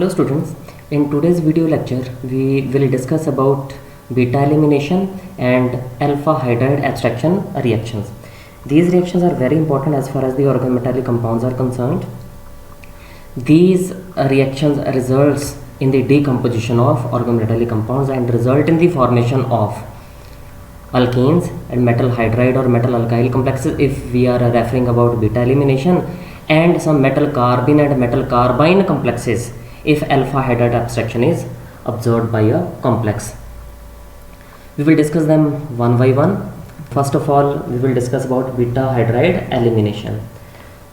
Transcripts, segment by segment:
Hello students, in today's video lecture we will discuss about beta elimination and alpha hydride abstraction reactions. These reactions are very important as far as the organometallic compounds are concerned. These reactions results in the decomposition of organometallic compounds and result in the formation of alkenes and metal hydride or metal alkyl complexes if we are referring about beta elimination, and some metal carbene and metal carbine complexes if alpha hydride abstraction is observed by a complex. We will discuss them one by one. First of all, we will discuss about beta hydride elimination.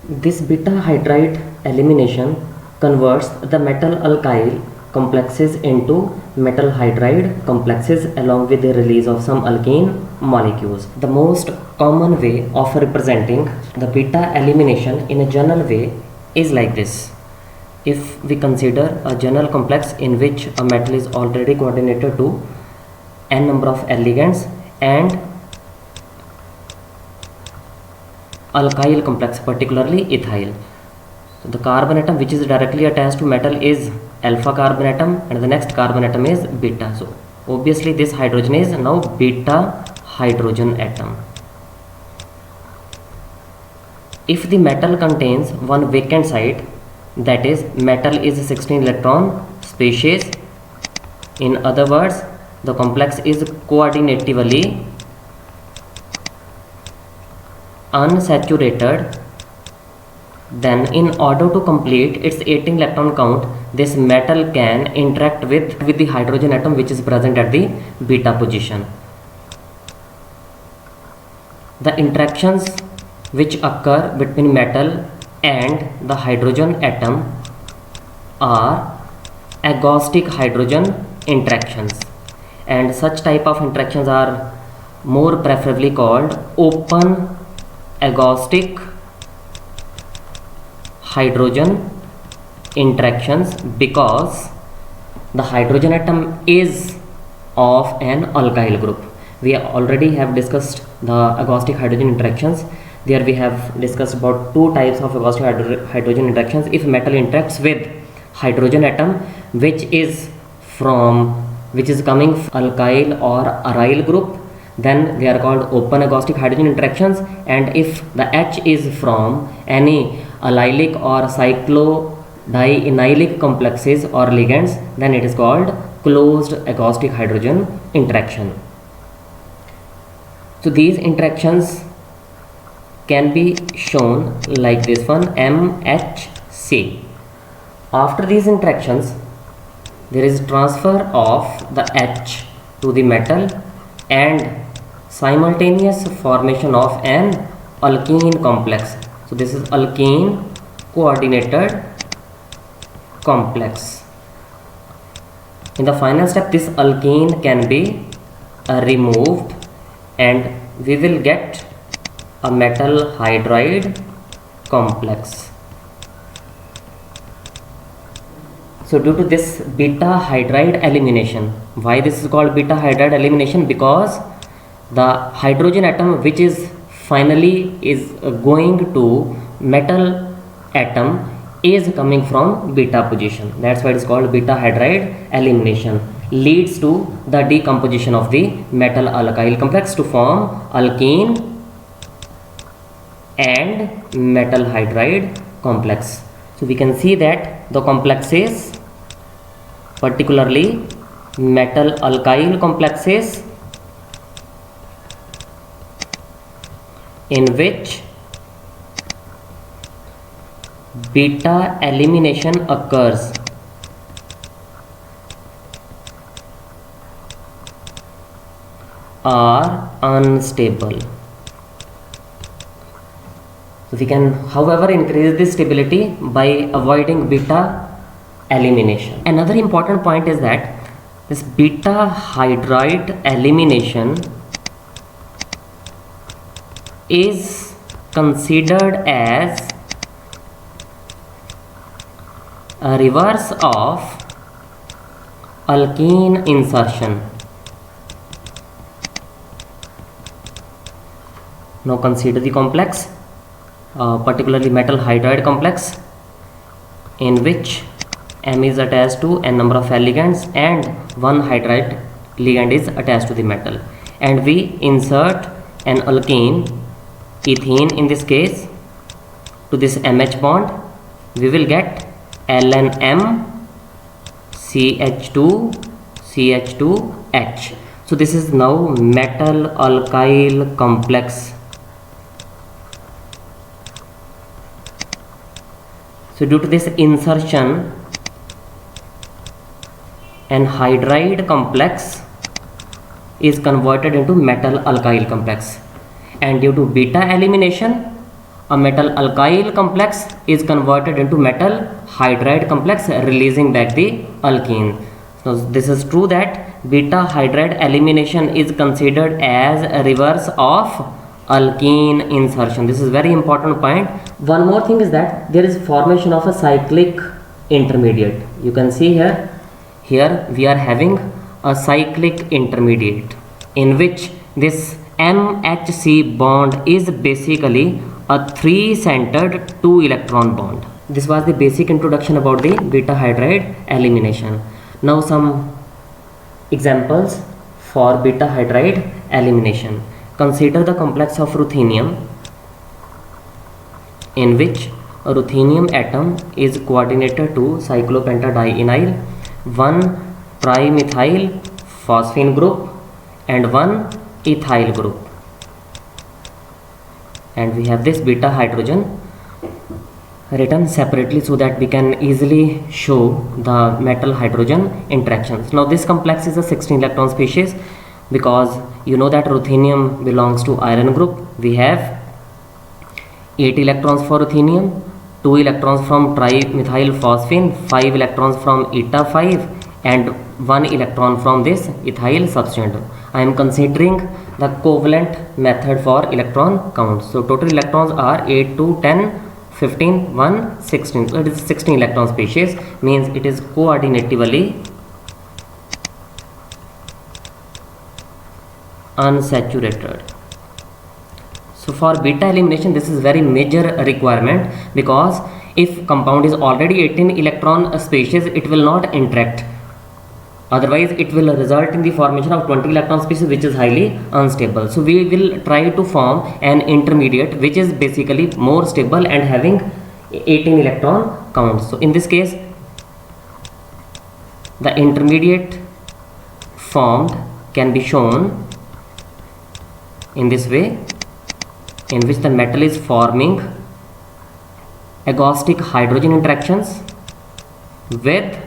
This beta hydride elimination converts the metal alkyl complexes into metal hydride complexes along with the release of some alkene molecules. The most common way of representing the beta elimination in a general way is like this. If we consider a general complex in which a metal is already coordinated to n number of ligands and alkyl complex, particularly ethyl. So the carbon atom which is directly attached to metal is alpha carbon atom and the next carbon atom is beta. So obviously this hydrogen is now beta hydrogen atom. If the metal contains one vacant site, that is metal is 16 electron species, in other words the complex is coordinatively unsaturated, then in order to complete its 18 electron count, this metal can interact with the hydrogen atom which is present at the beta position. The interactions which occur between metal and the hydrogen atom are agnostic hydrogen interactions, and such type of interactions are more preferably called open agnostic hydrogen interactions because the hydrogen atom is of an alkyl group. We already have discussed the agnostic hydrogen interactions. There we have discussed about two types of agnostic hydrogen interactions. If metal interacts with hydrogen atom which is coming from alkyl or aryl group, then they are called open agnostic hydrogen interactions, and if the H is from any allylic or cyclodienylic complexes or ligands, then it is called closed agnostic hydrogen interaction. So these interactions can be shown like this one, MHC. After these interactions there is transfer of the H to the metal and simultaneous formation of an alkene complex. So this is alkene coordinated complex. In the final step this alkene can be removed and we will get a metal hydride complex. So due to this beta hydride elimination, why this is called beta hydride elimination? Because the hydrogen atom which is finally is going to metal atom is coming from beta position. That's why it is called beta hydride elimination. Leads to the decomposition of the metal alkyl complex to form alkene and metal hydride complex. So we can see that the complexes, particularly metal alkyl complexes, in which beta elimination occurs, are unstable. So we can however increase this stability by avoiding beta elimination. Another important point is that this beta hydride elimination is considered as a reverse of alkene insertion. Now consider the complex, particularly metal hydride complex, in which M is attached to n number of ligands and one hydride ligand is attached to the metal, and we insert an alkane, ethene in this case, to this MH bond. We will get LNM CH2 CH2H. So this is now metal alkyl complex. So due to this insertion, an hydride complex is converted into metal alkyl complex, and due to beta elimination, a metal alkyl complex is converted into metal hydride complex, releasing back the alkene. So this is true that beta hydride elimination is considered as a reverse of alkene insertion. This is very important point. One more thing is that there is formation of a cyclic intermediate. You can see here we are having a cyclic intermediate in which this MHC bond is basically a 3-centered 2-electron bond. This was the basic introduction about the beta hydride elimination. Now some examples for beta hydride elimination. Consider the complex of ruthenium, in which a ruthenium atom is coordinated to cyclopentadienyl, one trimethyl phosphine group and one ethyl group, and we have this beta hydrogen written separately so that we can easily show the metal hydrogen interactions. Now this complex is a 16 electron species, because you know that ruthenium belongs to iron group. We have 8 electrons for ruthenium, 2 electrons from trimethyl phosphine, 5 electrons from eta 5 and 1 electron from this ethyl substituent. I am considering the covalent method for electron count. So total electrons are 8, 2, 10, 15, 1, 16. So it is 16 electron species, means it is coordinatively unsaturated. So for beta elimination, this is very major requirement, because if compound is already 18 electron species, it will not interact. Otherwise it will result in the formation of 20 electron species, which is highly unstable. So we will try to form an intermediate which is basically more stable and having 18 electron count. So in this case, the intermediate formed can be shown in this way, in which the metal is forming agostic hydrogen interactions with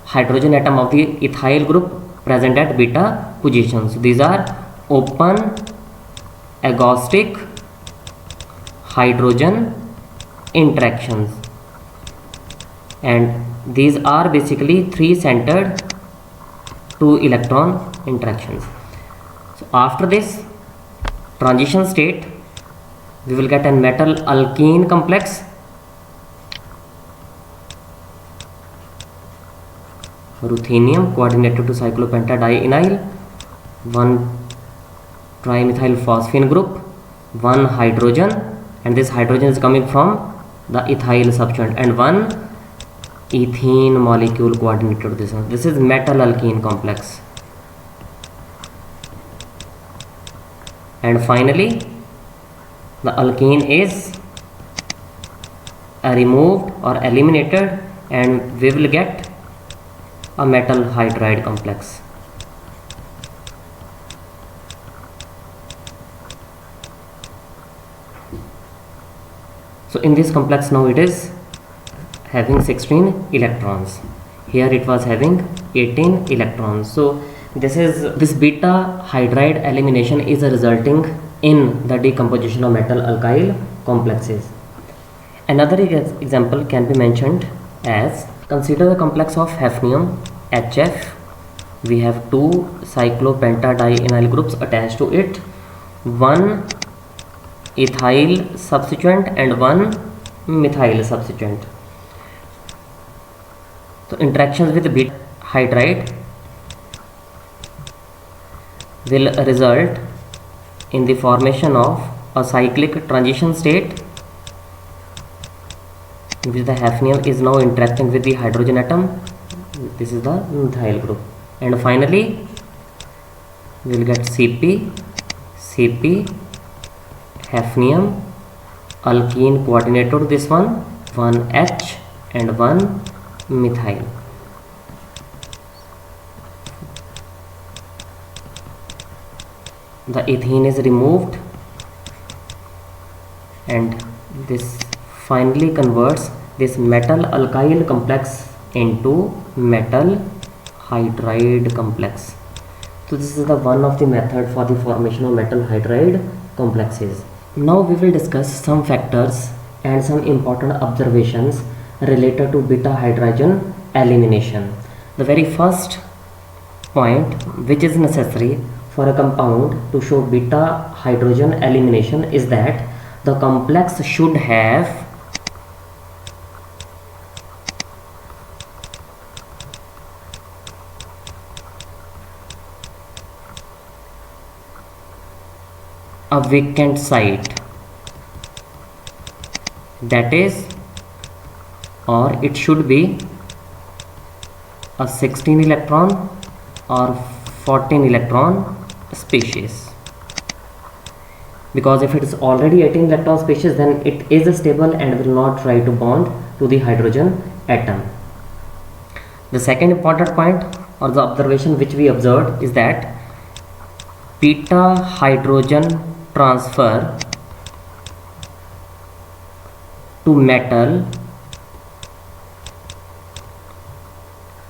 hydrogen atom of the ethyl group present at beta position. So these are open agostic hydrogen interactions, and these are basically 3-centered 2-electron interactions. So after this transition state, we will get a metal alkene complex, ruthenium coordinated to cyclopentadienyl, one trimethyl phosphine group, one hydrogen, and this hydrogen is coming from the ethyl substituent, and one ethene molecule coordinated to this one. This is metal alkene complex. And finally the alkene is removed or eliminated, and we will get a metal hydride complex. So in this complex now it is having 16 electrons. Here it was having 18 electrons. So this beta hydride elimination is resulting in the decomposition of metal alkyl complexes. Another example can be mentioned as, consider the complex of hafnium HF. We have 2 cyclopentadienyl groups attached to it, one ethyl substituent and one methyl substituent. So interactions with beta hydride will result in the formation of a cyclic transition state in which the hafnium is now interacting with the hydrogen atom. This is the methyl group, and finally we will get Cp, hafnium, alkene coordinated, this one H and one methyl. The ethene is removed, and this finally converts this metal alkyl complex into metal hydride complex. So this is the one of the method for the formation of metal hydride complexes. Now we will discuss some factors and some important observations related to beta hydrogen elimination. The very first point which is necessary for a compound to show beta hydrogen elimination is that the complex should have a vacant site, that is, or it should be a 16 electron or 14 electron species, because if it is already 18 electron species, then it is stable and will not try to bond to the hydrogen atom. The second important point or the observation which we observed is that beta hydrogen transfer to metal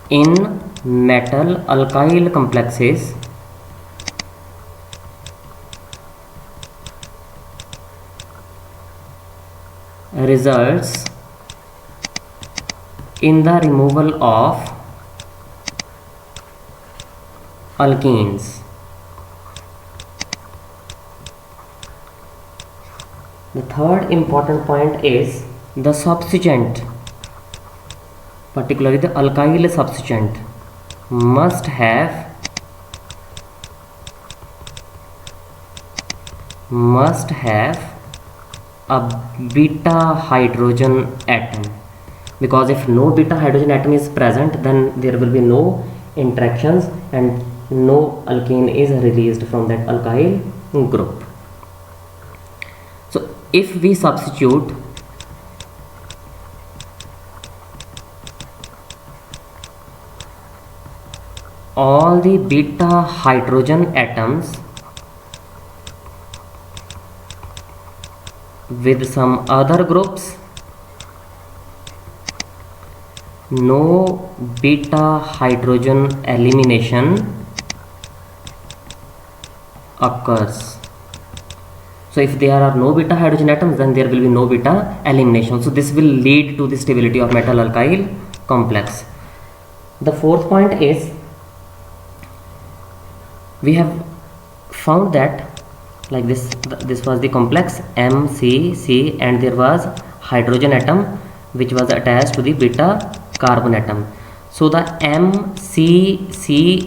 in metal alkyl complexes results in the removal of alkenes. The third important point is the substituent, particularly the alkyl substituent, must have a beta hydrogen atom, because if no beta hydrogen atom is present, then there will be no interactions and no alkane is released from that alkyl group. So if we substitute all the beta hydrogen atoms with some other groups, no beta hydrogen elimination occurs. So if there are no beta hydrogen atoms, then there will be no beta elimination. So this will lead to the stability of metal alkyl complex. The fourth point is, we have found that like this was the complex MCC, and there was hydrogen atom which was attached to the beta carbon atom. So the MCCH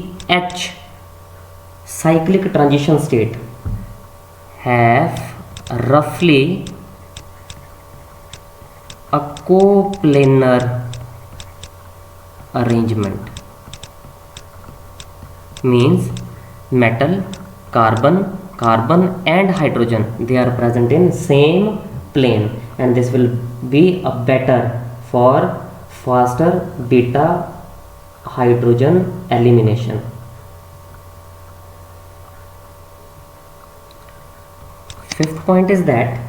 cyclic transition state have roughly a coplanar arrangement, means metal, carbon and hydrogen, they are present in same plane, and this will be a better for faster beta hydrogen elimination. Fifth point is that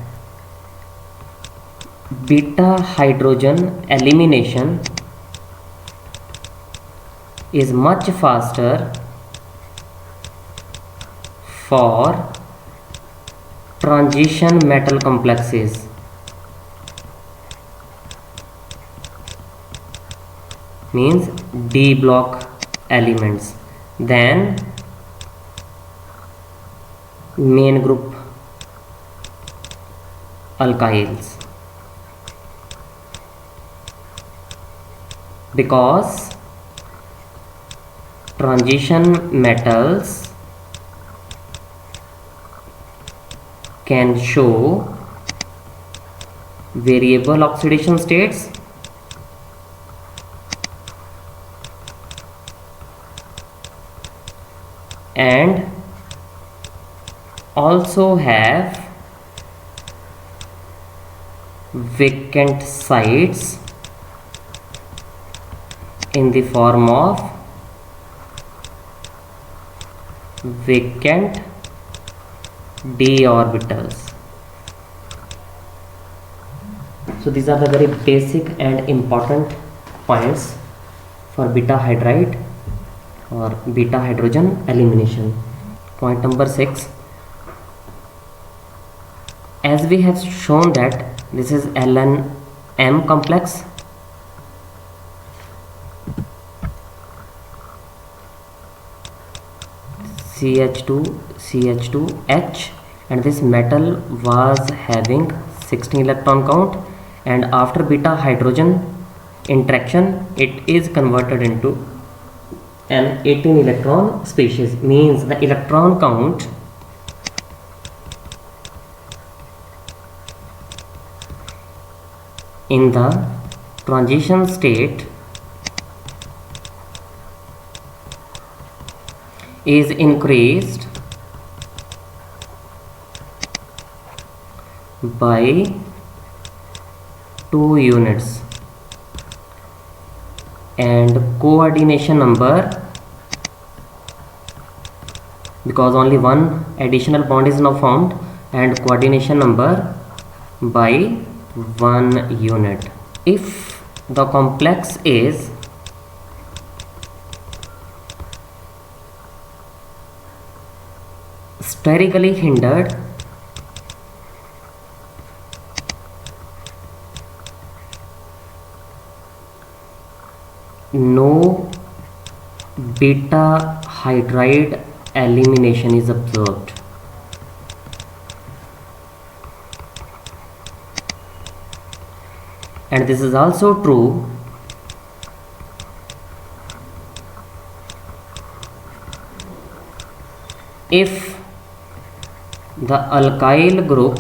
beta hydrogen elimination is much faster for transition metal complexes, means D block elements, than main group alkyls, because transition metals can show variable oxidation states and also have vacant sites in the form of vacant d orbitals. So these are the very basic and important points for beta hydride or beta hydrogen elimination. Point number 6, as we have shown that this is LNM complex, CH2CH2H, and this metal was having 16 electron count, and after beta hydrogen interaction it is converted into an 18 electron species, means the electron count in the transition state is increased by 2 units, and coordination number, because only one additional bond is now formed, and coordination number by 1 unit. If the complex is sterically hindered, no beta hydride elimination is observed. And this is also true if the alkyl group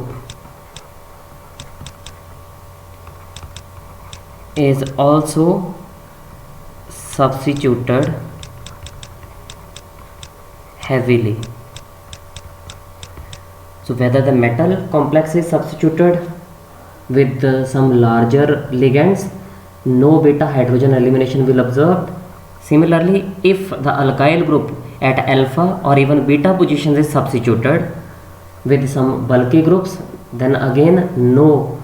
is also substituted heavily. So whether the metal complex is substituted with some larger ligands, no beta hydrogen elimination will observed. Similarly, if the alkyl group at alpha or even beta positions is substituted with some bulky groups, then again no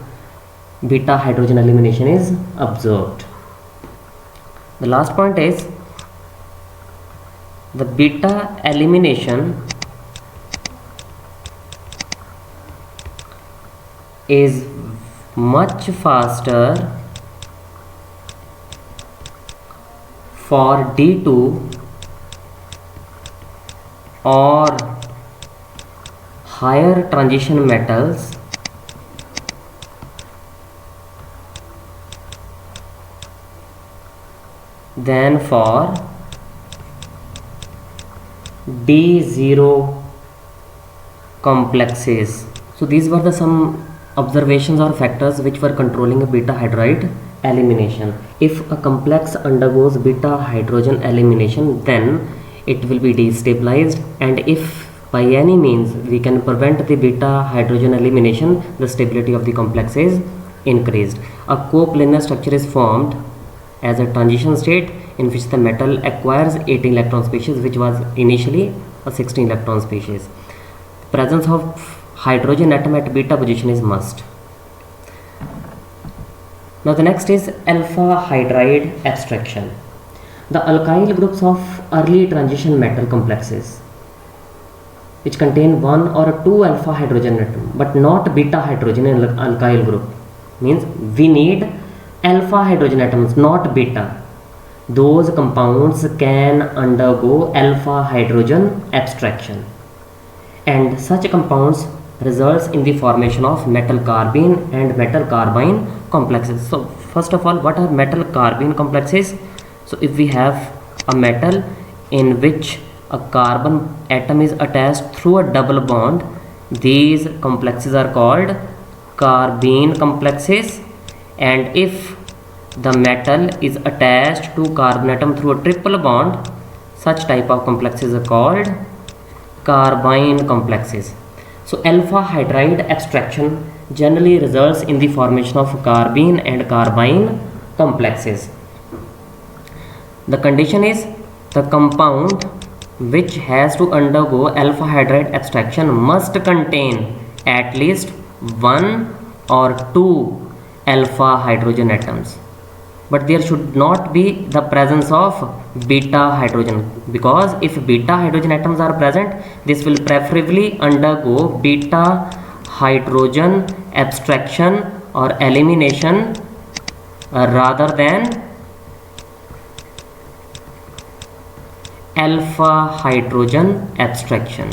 beta hydrogen elimination is observed. The last point is the beta elimination is much faster for D2 or higher transition metals than for D0 complexes. So these were the some observations or factors which were controlling a beta hydride elimination. If a complex undergoes beta hydrogen elimination, then it will be destabilized, and if by any means we can prevent the beta hydrogen elimination, the stability of the complex is increased. A coplanar structure is formed as a transition state in which the metal acquires 18 electron species, which was initially a 16 electron species. Presence of hydrogen atom at beta position is must. Now the next is alpha hydride abstraction. The alkyl groups of early transition metal complexes which contain 1 or 2 alpha hydrogen atom but not beta hydrogen in alkyl group, means we need alpha hydrogen atoms, not beta. Those compounds can undergo alpha hydrogen abstraction, and such compounds results in the formation of metal carbene and metal carbene complexes. So first of all, what are metal carbene complexes? So if we have a metal in which a carbon atom is attached through a double bond, these complexes are called carbene complexes, and if the metal is attached to carbon atom through a triple bond, such type of complexes are called carbene complexes. So alpha hydride abstraction generally results in the formation of carbene and carbene complexes. The condition is the compound which has to undergo alpha hydride abstraction must contain at least one or two alpha hydrogen atoms, but there should not be the presence of beta hydrogen, because if beta hydrogen atoms are present, this will preferably undergo beta hydrogen abstraction or elimination rather than alpha hydrogen abstraction.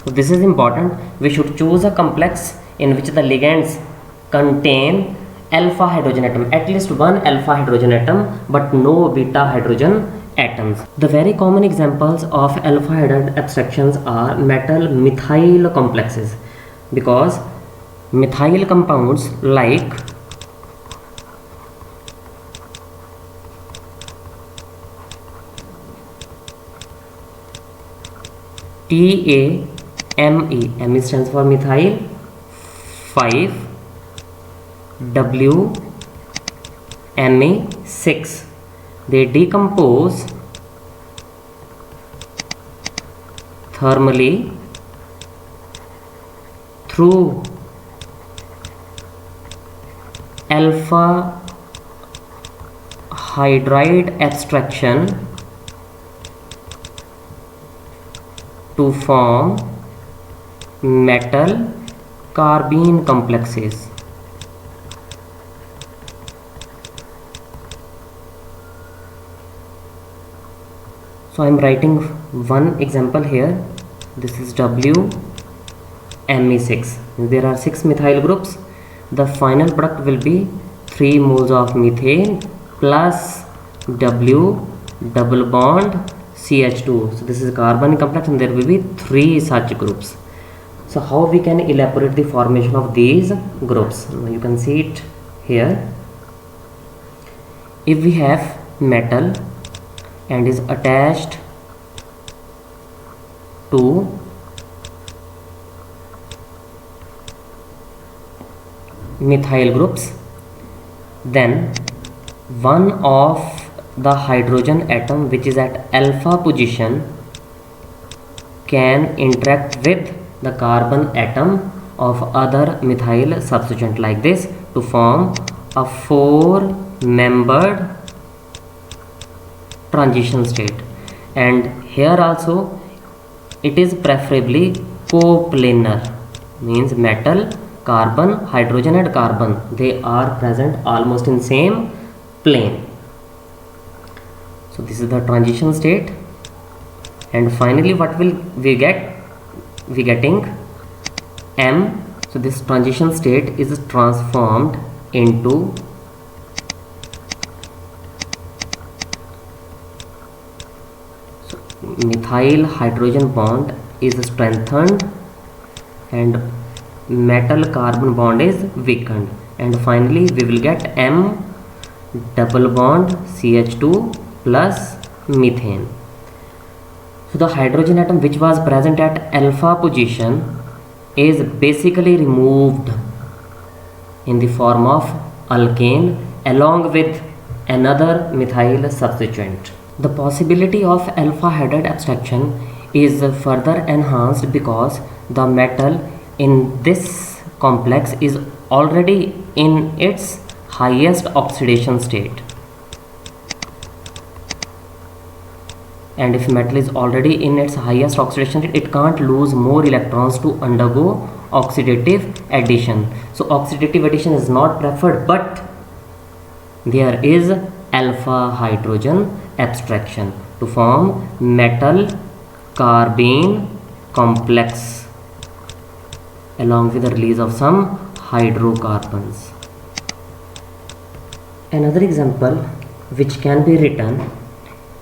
So this is important. We should choose a complex in which the ligands contain alpha hydrogen atom, at least one alpha hydrogen atom, but no beta hydrogen atoms. The very common examples of alpha hydride abstractions are metal methyl complexes, because methyl compounds like TAME, Me stands for methyl 5WMe6, they decompose thermally through alpha hydride abstraction to form metal carbene complexes. So I am writing one example here. This is WMe6. There are 6 methyl groups. The final product will be 3 moles of methane plus W double bond CH2. So this is a carbon complex and there will be 3 such groups. So how we can elaborate the formation of these groups? You can see it here. If we have metal and is attached to methyl groups, then one of the hydrogen atom which is at alpha position can interact with the carbon atom of other methyl substituent like this to form a 4-membered transition state. And here also it is preferably coplanar, means metal, carbon, hydrogen and carbon, they are present almost in same plane. So this is the transition state, and finally what will we get? We getting M. So this transition state is transformed into methyl hydrogen bond is strengthened and metal carbon bond is weakened, and finally we will get M double bond CH2 plus methane. So the hydrogen atom which was present at alpha position is basically removed in the form of alkane along with another methyl substituent. The possibility of alpha hydride abstraction is further enhanced because the metal in this complex is already in its highest oxidation state. And if metal is already in its highest oxidation state, it can't lose more electrons to undergo oxidative addition. So oxidative addition is not preferred, but there is alpha hydrogen abstraction to form metal carbene complex along with the release of some hydrocarbons. Another example which can be written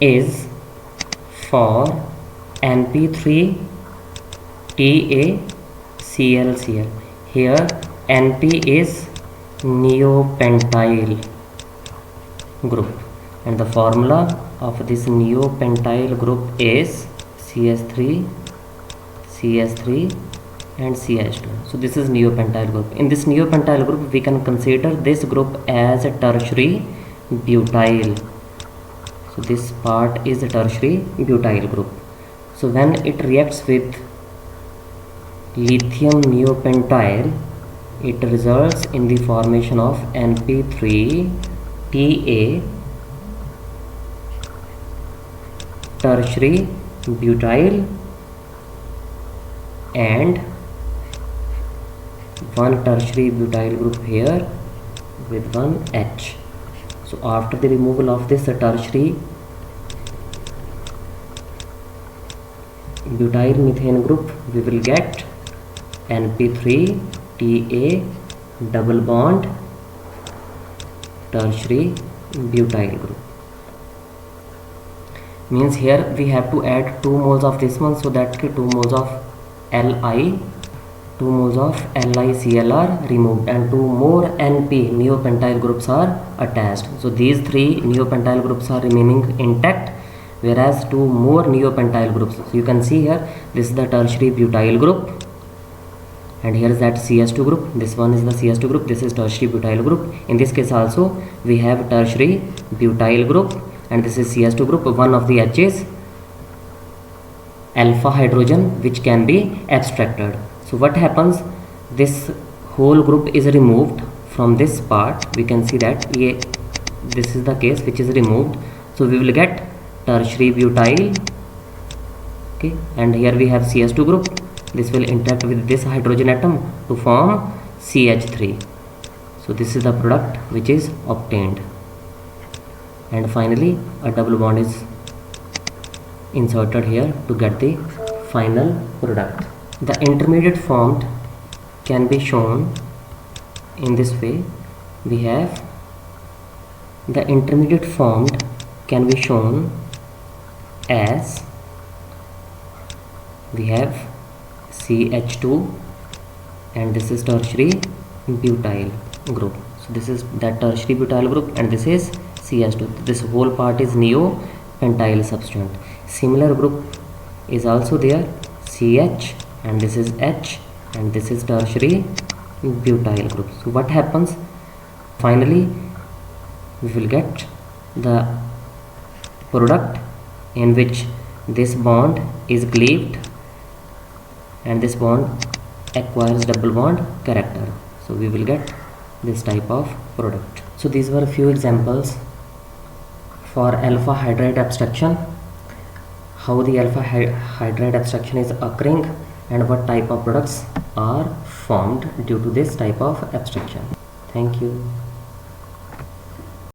is for NP3 TaClCl. here NP is neopentyl group, and the formula of this neopentyl group is CH3 CH3 and CH2. So this is neopentyl group. In this neopentyl group we can consider this group as a tertiary butyl. So this part is a tertiary butyl group. So when it reacts with lithium neopentyl, it results in the formation of NP3Ta tertiary butyl and one tertiary butyl group here with one H. So after the removal of this tertiary butyl methane group, we will get NP3Ta double bond tertiary butyl group. Means here we have to add 2 moles of this one, so that 2 moles of LiCl are removed and 2 more NP neopentyl groups are attached. So these 3 neopentyl groups are remaining intact, whereas 2 more neopentyl groups. So you can see here, this is the tertiary butyl group, and here is that CH2 group. This one is the CH2 group, this is tertiary butyl group. In this case also we have tertiary butyl group, and this is CH2 group. One of the H is alpha hydrogen, which can be abstracted. So what happens, this whole group is removed from this part. We can see that this is the case which is removed. So we will get tertiary butyl, okay, and here we have CH2 group. This will interact with this hydrogen atom to form CH3. So this is the product which is obtained, and finally a double bond is inserted here to get the final product. The intermediate formed can be shown in this way. We have the intermediate formed can be shown as, we have CH2 and this is tertiary butyl group. So this is that tertiary butyl group and this is CH2. This whole part is neopentyl substituent. Similar group is also there, CH, and this is H, and this is tertiary butyl group. So what happens, finally we will get the product in which this bond is cleaved and this bond acquires double bond character. So we will get this type of product. So these were a few examples for alpha hydride abstraction, how the alpha hydride abstraction is occurring, and what type of products are formed due to this type of abstraction. Thank you.